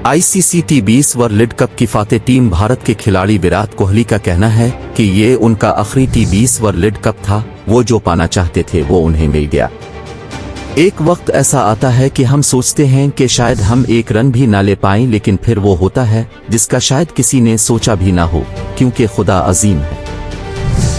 ICC टी20 world cup की Fateh team Bharat के खिलाड़ी विराट कोहली का कहना है कि ये उनका आखिरी टी20 वर्ल्ड कप था। वो जो पाना चाहते थे वो उन्हें मिल गया। एक वक्त ऐसा आता है कि हम सोचते हैं कि शायद हम एक रन भी ना ले पाएं, लेकिन फिर वो होता है जिसका शायद किसी ने सोचा भी ना हो, क्योंकि खुदा अजीम है।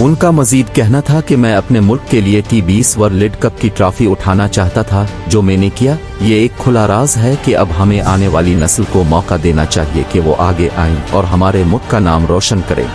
उनका मजीद कहना था कि मैं अपने मुल्क के लिए टी20 वर्ल्ड कप की ट्रॉफी उठाना चाहता था, जो मैंने किया। ये एक खुला राज है कि अब हमें आने वाली नस्ल को मौका देना चाहिए कि वो आगे आएं और हमारे मुल्क का नाम रोशन करें।